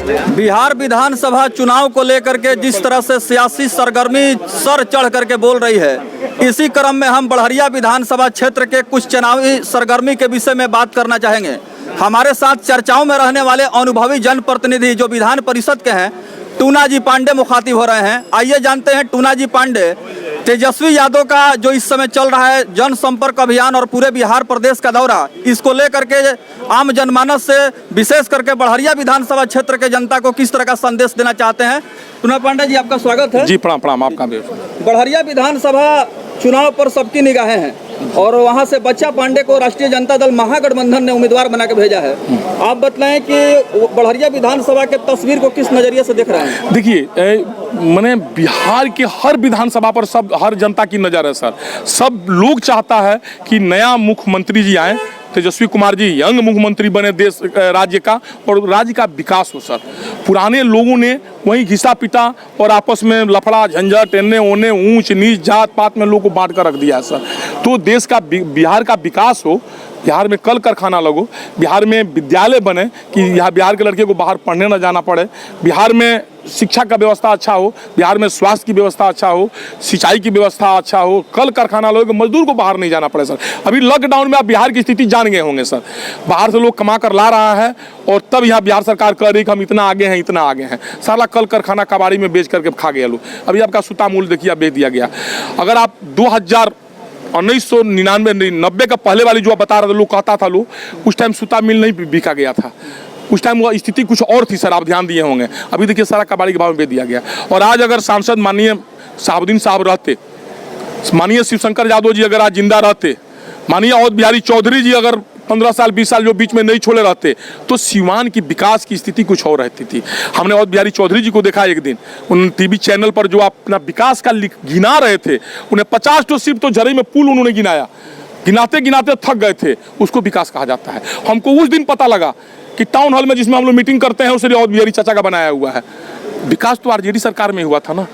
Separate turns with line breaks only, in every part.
बिहार विधानसभा चुनाव को लेकर के जिस तरह से सियासी सरगर्मी सर चढ़ करके बोल रही है, इसी क्रम में हम बड़हरिया विधानसभा क्षेत्र के कुछ चुनावी सरगर्मी के विषय में बात करना चाहेंगे। हमारे साथ चर्चाओं में रहने वाले अनुभवी जनप्रतिनिधि जो विधान परिषद के हैं, टूना जी पांडे मुखातिब हो रहे हैं। आइए जानते हैं टूना जी पांडे, तेजस्वी यादव का जो इस समय चल रहा है जनसंपर्क अभियान और पूरे बिहार प्रदेश का दौरा, इसको लेकर के आम जनमानस से विशेष करके बड़हरिया विधानसभा क्षेत्र के जनता को किस तरह का संदेश देना चाहते हैं। टूना पांडे जी, आपका स्वागत है।
जी प्रणाम। आपका भी।
बड़हरिया विधानसभा चुनाव पर सबकी निगाहें हैं और वहां से बच्चा पांडे को राष्ट्रीय जनता दल महागठबंधन ने उम्मीदवार बना के भेजा है। आप बतलाएं कि बड़हरिया विधानसभा के तस्वीर को किस नजरिए से देख रहे हैं।
देखिए, मैंने बिहार के हर विधानसभा पर हर जनता की नज़र है सर। सब लोग चाहता है कि नया मुख्यमंत्री जी आए, तेजस्वी कुमार जी यंग मुख्यमंत्री बने देश राज्य का, और राज्य का विकास हो सर। पुराने लोगों ने वहीं घिसा पिटा और आपस में लफड़ा झंझट, एने ओने, ऊंच नीच, जात पात में लोगों को बांट कर रख दिया है सर। तो देश का, बिहार का विकास हो, बिहार में कल कारखाना लगो, बिहार में विद्यालय बने कि यहाँ बिहार के लड़के को बाहर पढ़ने न जाना पड़े, बिहार में शिक्षा का व्यवस्था अच्छा हो, बिहार में स्वास्थ्य की व्यवस्था अच्छा हो, सिंचाई की व्यवस्था अच्छा हो, कल कारखाना लोग मजदूर को बाहर नहीं जाना पड़े सर। अभी लॉकडाउन में आप बिहार की स्थिति जान गए होंगे सर। बाहर से लोग कमा कर ला रहा है और तब यहाँ बिहार सरकार कह रही कि हम इतना आगे हैं, इतना आगे हैं। सारा कल कारखाना कबाड़ी में बेच करके खा गया लोग। अभी आपका सूता मूल्य देखिए, बेच दिया गया। अगर आप 1999-90 का पहले वाली जो आप बता रहे थे, लोग कहता था लोग, उस टाइम सूता मिल नहीं बिका गया था। उस टाइम वो स्थिति कुछ और थी सर, आप ध्यान दिए होंगे। अभी देखिए सारा कबाड़ी के भाव में बेच दिया गया। और आज अगर सांसद माननीय शहाबुद्दीन साहब रहते, माननीय शिवशंकर यादव जी अगर आज जिंदा रहते, माननीय अवध बिहारी चौधरी जी अगर 15 साल 20 साल जो बीच में नहीं छोड़े रहते, तो सीवान की विकास की स्थिति कुछ और रहती थी। हमने अवध बिहारी चौधरी जी को देखा एक दिन, उन टीवी चैनल पर जो अपना विकास का गिना रहे थे, उन्हें 50 तो सिर्फ तो झरई में पुल उन्होंने गिनाया, गिनाते गिनाते थक गए थे। उसको विकास कहा जाता है। हमको उस दिन पता लगा कि टाउन हॉल में जिसमें हम लोग मीटिंग करते हैं, उसे अवध बिहारी चाचा का बनाया हुआ है। विकास तो आरजेडी सरकार में हुआ था ना,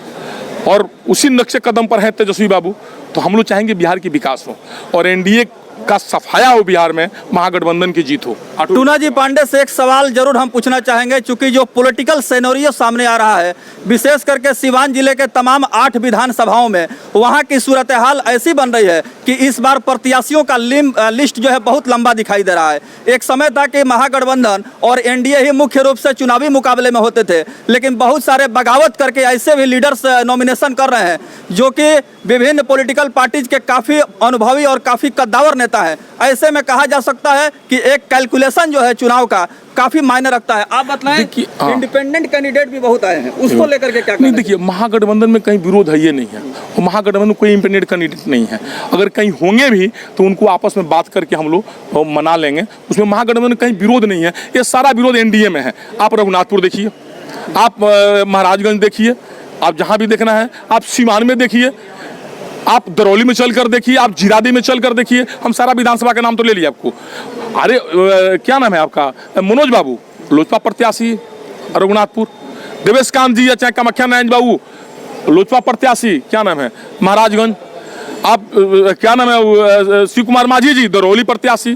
और उसी नक्शे कदम पर है तेजस्वी बाबू। तो हम लोग चाहेंगे बिहार की विकास हो और एनडीए का सफाया हो, बिहार में महागठबंधन की जीत हो।
टूना जी पांडे से एक सवाल जरूर हम पूछना चाहेंगे, चूंकि जो पॉलिटिकल सिनेरियो सामने आ रहा है, विशेष करके सीवान जिले के तमाम 8 विधानसभाओं में वहां की सूरत हाल ऐसी बन रही है कि इस बार प्रत्याशियों का लिस्ट जो है बहुत लंबा दिखाई दे रहा है। एक समय था कि महागठबंधन और एनडीए ही मुख्य रूप से चुनावी मुकाबले में होते थे, लेकिन बहुत सारे बगावत करके ऐसे भी लीडर्स नॉमिनेशन कर रहे हैं जो कि विभिन्न पॉलिटिकल पार्टीज के काफी अनुभवी और काफी कद्दावर नेता है। ऐसे में कहा जा सकता है कि एक कैलकुलेशन जो है चुनाव का काफी मायने रखता है। आप बताएं, इंडिपेंडेंट कैंडिडेट भी बहुत आए हैं, उसको लेकर के क्या? नहीं,
देखिए महागठबंधन में कहीं विरोध है ये नहीं है, और महागठबंधन में कोई इंडिपेंडेंट कैंडिडेट नहीं है। अगर कहीं होंगे भी तो उनको आपस में बात करके हम लोग मना लेंगे। उसमें महागठबंधन में कहीं विरोध नहीं है। ये सारा विरोध एनडीए में है। आप रघुनाथपुर देखिए, आप महाराजगंज देखिए, आप जहाँ भी देखना है, आप सीवान में देखिए, आप दरौली में चल कर देखिए, आप जीरादी में चल कर देखिए। हम सारा विधानसभा का नाम तो ले लिया आपको। अरे क्या नाम है आपका? मनोज बाबू, लोजपा प्रत्याशी रघुनाथपुर। देवेश कांत जी या चाहे कामाख्या नारायण बाबू, लोजपा प्रत्याशी, क्या नाम है, महाराजगंज। आप क्या नाम है, शिव कुमार माझी जी, दरौली प्रत्याशी।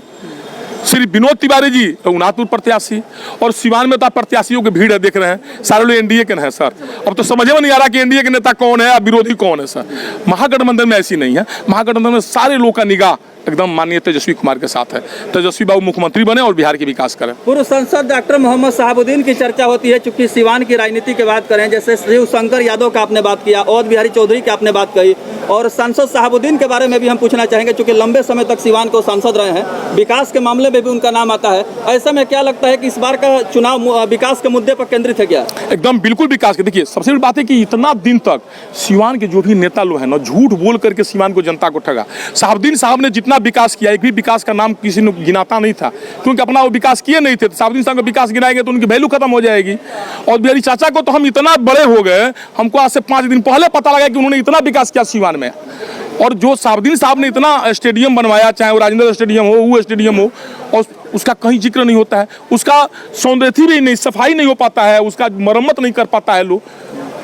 श्री विनोद तिवारी जी रघुनाथपुर प्रत्याशी। और सिवान में तो प्रत्याशियों की भीड़ है, देख रहे हैं सारे लोग एनडीए के हैं सर। अब तो समझ में नहीं आ रहा कि एनडीए के नेता कौन है, विरोधी कौन है सर। महागठबंधन में ऐसी नहीं है। महागठबंधन में सारे लोगों का निगाह एकदम माननीय तेजस्वी कुमार के साथ है। तेजस्वी बाबू मुख्यमंत्री बने और बिहार की विकास करें।
पूर्व सांसद डॉक्टर मोहम्मद शहाबुद्दीन की चर्चा होती है, चूंकि सिवान की राजनीति की बात करें, जैसे शिवशंकर यादव का आपने बात किया, अवध बिहारी चौधरी की आपने बात कही, और सांसद शहाबुद्दीन के बारे में भी हम पूछना चाहेंगे, चूंकि लंबे समय तक सिवान को सांसद रहे हैं, विकास के मामले में भी उनका नाम आता है। ऐसे में क्या लगता है कि इस बार का चुनाव विकास के मुद्दे पर केंद्रित है क्या?
एकदम बिल्कुल विकास के। देखिए सबसे बड़ी बात है कि इतना दिन तक सिवान के जो भी नेता लोग हैं ना, झूठ बोल करके सिवान को जनता को ठगा। शहाबुद्दीन साहब ने जितना विकास किया, एक भी विकास का नाम किसी ने गिनाता नहीं था, क्योंकि अपना वो विकास किए नहीं थे। शहाबुद्दीन साहब का विकास गिनाएंगे तो उनकी वैल्यू खत्म हो जाएगी। और बिहारी चाचा को तो हम इतना बड़े हो गए, हमको आज से 5 दिन पहले पता लगा कि उन्होंने इतना विकास किया सिवान में। और जो शहाबुद्दीन साहब ने इतना स्टेडियम बनवाया, चाहे वो राजेंद्र स्टेडियम हो, वो स्टेडियम हो, और उसका कहीं जिक्र नहीं होता है। उसका सौंदर्य भी नहीं, सफाई नहीं हो पाता है, उसका मरम्मत नहीं कर पाता है लोग।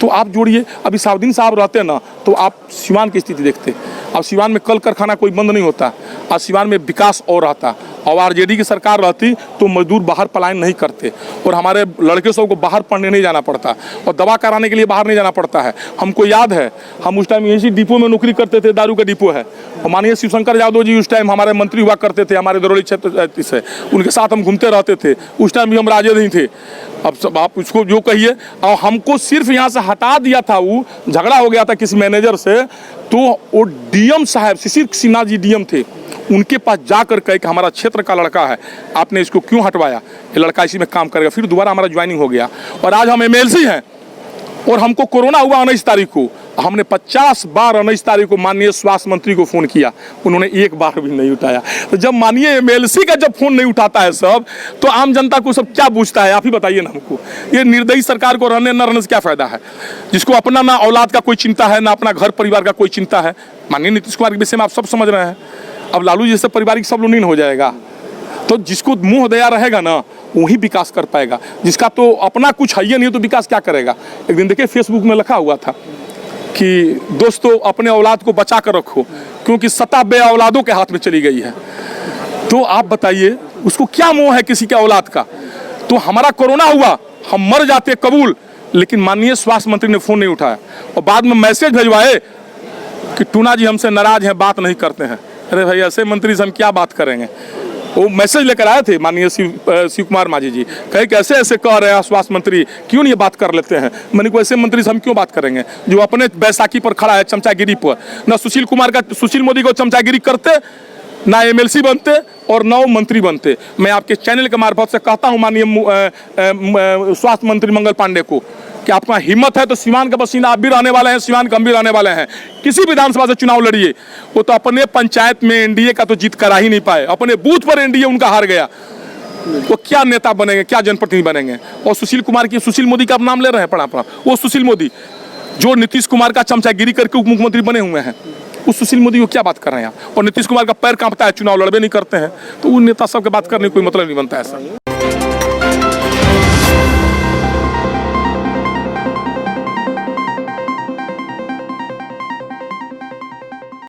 तो आप जोड़िए, अभी शहाबुद्दीन साहब रहते ना, तो आप सिवान की स्थिति देखते। अब सिवान में कल कारखाना कोई बंद नहीं होता, आज सिवान में विकास और रहता। और आरजेडी की सरकार रहती तो मजदूर बाहर पलायन नहीं करते और हमारे लड़के सब को बाहर पढ़ने नहीं जाना पड़ता और दवा कराने के लिए बाहर नहीं जाना पड़ता है। हमको याद है हम उस टाइम इसी डिपो में नौकरी करते थे, दारू का डिपो है, और माननीय शिवशंकर यादव जी उस टाइम हमारे मंत्री हुआ करते थे हमारे दरौली क्षेत्र से, उनके साथ हम घूमते रहते थे। उस टाइम भी हम राजे नहीं थे। अब सब आप उसको जो कहिए, और हमको सिर्फ यहाँ से हटा दिया था, वो झगड़ा हो गया था किसी मैनेजर से, तो वो डीएम साहब शिशिर सिन्हा जी डीएम थे, उनके पास जाकर कहे कि हमारा क्षेत्र का लड़का है, आपने इसको क्यों हटवाया, ये लड़का इसी में काम करेगा। फिर दोबारा हमारा ज्वाइनिंग हो गया और आज हम एमएलसी हैं। और हमको कोरोना हुआ 19 तारीख को, हमने 50 बार 19 तारीख को माननीय स्वास्थ्य मंत्री को फ़ोन किया, उन्होंने एक बार भी नहीं उठाया। तो जब माननीय एमएलसी का जब फ़ोन नहीं उठाता है सब, तो आम जनता को सब क्या पूछता है, आप ही बताइए ना हमको। ये निर्दयी सरकार को रहने न रहने से क्या फ़ायदा है, जिसको अपना ना औलाद का कोई चिंता है, ना अपना घर परिवार का कोई चिंता है। माननीय नीतीश कुमार के विषय में आप सब समझ रहे हैं। अब लालू जैसे पारिवारिक सब लोग हो जाएगा, तो जिसको मुंह दया रहेगा ना वही विकास कर पाएगा, जिसका तो अपना कुछ है ही नहीं तो विकास क्या करेगा। एक दिन देखिए फेसबुक में लिखा हुआ था कि दोस्तों अपने औलाद को बचा कर रखो क्योंकि सत्ता बे औलादों के हाथ में चली गई है। तो आप बताइए उसको क्या मोह है किसी के औलाद का। तो हमारा कोरोना हुआ, हम मर जाते कबूल, लेकिन माननीय स्वास्थ्य मंत्री ने फ़ोन नहीं उठाया और बाद में मैसेज भेजवाए कि टूना जी हमसे नाराज हैं, बात नहीं करते हैं। अरे भाई ऐसे मंत्री से हम क्या बात करेंगे। वो मैसेज लेकर आए थे माननीय शिव कुमार माझी जी, कहे कि ऐसे ऐसे कह रहे हैं स्वास्थ्य मंत्री, क्यों नहीं बात कर लेते हैं। मैंने को ऐसे मंत्री से हम क्यों बात करेंगे जो अपने बैसाखी पर खड़ा है, चमचागिरी पर। ना सुशील मोदी को चमचागिरी करते, ना एमएलसी बनते और ना मंत्री बनते। मैं आपके चैनल के मार्फत से कहता हूँ माननीय स्वास्थ्य मंत्री मंगल पांडे को कि आपका हिम्मत है तो सिवान का बसिंदा आप भी रहने वाले हैं, सिवान का हम भी रहने वाले हैं, किसी विधानसभा से चुनाव लड़िए। वो तो अपने पंचायत में एनडीए का तो जीत करा ही नहीं पाए, अपने बूथ पर एनडीए उनका हार गया। वो क्या नेता बनेंगे, क्या जनप्रतिनिधि बनेंगे। और सुशील मोदी का आप नाम ले रहे हैं पड़ा, वो सुशील मोदी जो नीतीश कुमार का चमचागिरी करके उप मुख्यमंत्री बने हुए हैं, उस सुशील मोदी को क्या बात कर रहे हैं आप। और नीतीश कुमार का पैर कांपता है, चुनाव लड़बे नहीं करते हैं, तो उन नेता सब के बात करने कोई मतलब नहीं बनता है ऐसा।